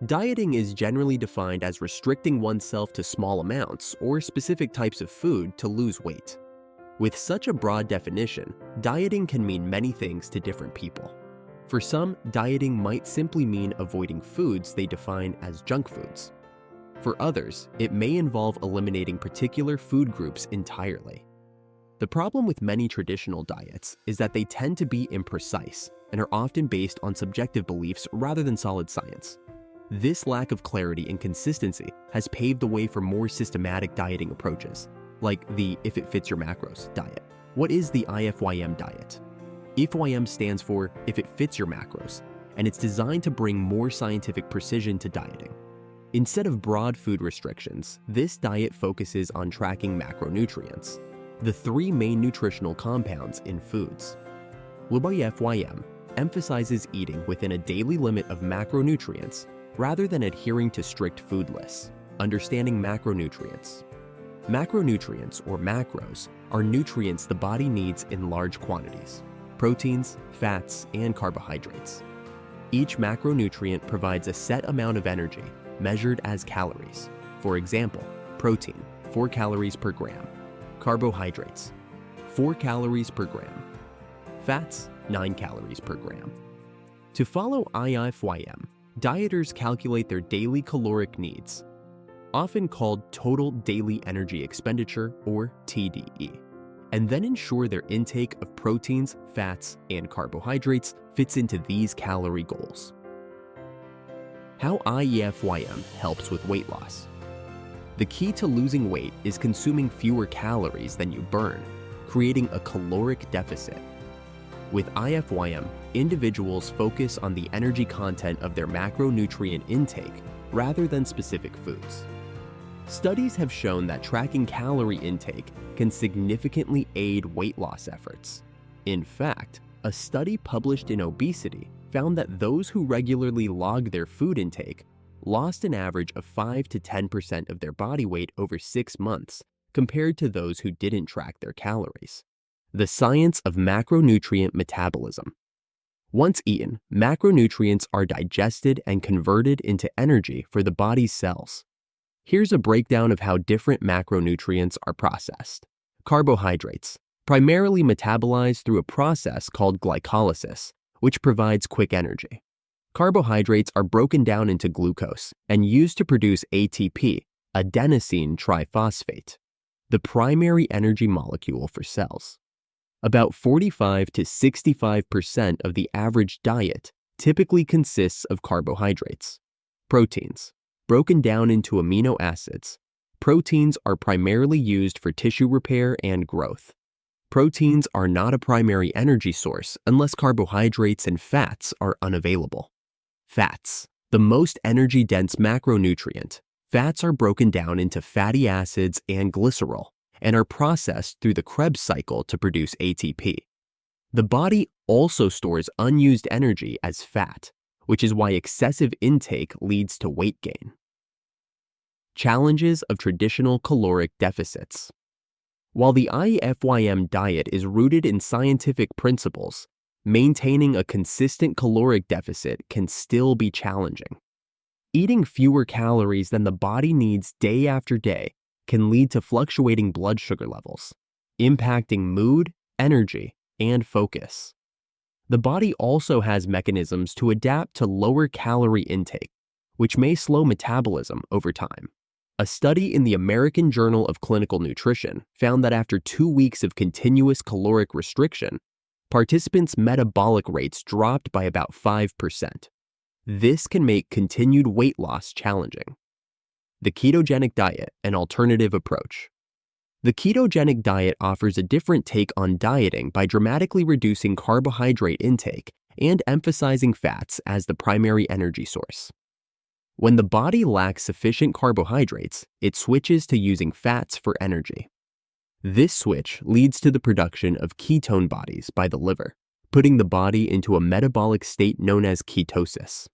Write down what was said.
Dieting is generally defined as restricting oneself to small amounts or specific types of food to lose weight. With such a broad definition, dieting can mean many things to different people. For some, dieting might simply mean avoiding foods they define as junk foods. For others, it may involve eliminating particular food groups entirely. The problem with many traditional diets is that they tend to be imprecise and are often based on subjective beliefs rather than solid science. This lack of clarity and consistency has paved the way for more systematic dieting approaches, like the If It Fits Your Macros diet. What is the IIFYM diet? IIFYM stands for If It Fits Your Macros, and it's designed to bring more scientific precision to dieting. Instead of broad food restrictions, this diet focuses on tracking macronutrients, the three main nutritional compounds in foods. IIFYM emphasizes eating within a daily limit of macronutrients rather than adhering to strict food lists. Understanding macronutrients. Macronutrients, or macros, are nutrients the body needs in large quantities: proteins, fats, and carbohydrates. Each macronutrient provides a set amount of energy, measured as calories. For example, protein, 4 calories per gram. Carbohydrates, 4 calories per gram. Fats, 9 calories per gram. To follow IIFYM, dieters calculate their daily caloric needs, often called total daily energy expenditure, or TDE, and then ensure their intake of proteins, fats, and carbohydrates fits into these calorie goals. How IIFYM helps with weight loss. The key to losing weight is consuming fewer calories than you burn, creating a caloric deficit. With IIFYM, individuals focus on the energy content of their macronutrient intake rather than specific foods. Studies have shown that tracking calorie intake can significantly aid weight loss efforts. In fact, a study published in Obesity found that those who regularly log their food intake lost an average of 5 to 10% of their body weight over 6 months compared to those who didn't track their calories. The science of macronutrient metabolism. Once eaten, macronutrients are digested and converted into energy for the body's cells. Here's a breakdown of how different macronutrients are processed. Carbohydrates, primarily metabolized through a process called glycolysis, which provides quick energy. Carbohydrates are broken down into glucose and used to produce ATP, adenosine triphosphate, the primary energy molecule for cells. About 45 to 65% of the average diet typically consists of carbohydrates. Proteins, broken down into amino acids. Proteins are primarily used for tissue repair and growth. Proteins are not a primary energy source unless carbohydrates and fats are unavailable. Fats, the most energy-dense macronutrient. Fats are broken down into fatty acids and glycerol and are processed through the Krebs cycle to produce ATP. The body also stores unused energy as fat, which is why excessive intake leads to weight gain. Challenges of traditional caloric deficits. While the IIFYM diet is rooted in scientific principles, maintaining a consistent caloric deficit can still be challenging. Eating fewer calories than the body needs day after day can lead to fluctuating blood sugar levels, impacting mood, energy, and focus. The body also has mechanisms to adapt to lower calorie intake, which may slow metabolism over time. A study in the American Journal of Clinical Nutrition found that after 2 weeks of continuous caloric restriction, participants' metabolic rates dropped by about 5%. This can make continued weight loss challenging. The ketogenic diet, an alternative approach. The ketogenic diet offers a different take on dieting by dramatically reducing carbohydrate intake and emphasizing fats as the primary energy source. When the body lacks sufficient carbohydrates, it switches to using fats for energy. This switch leads to the production of ketone bodies by the liver, putting the body into a metabolic state known as ketosis.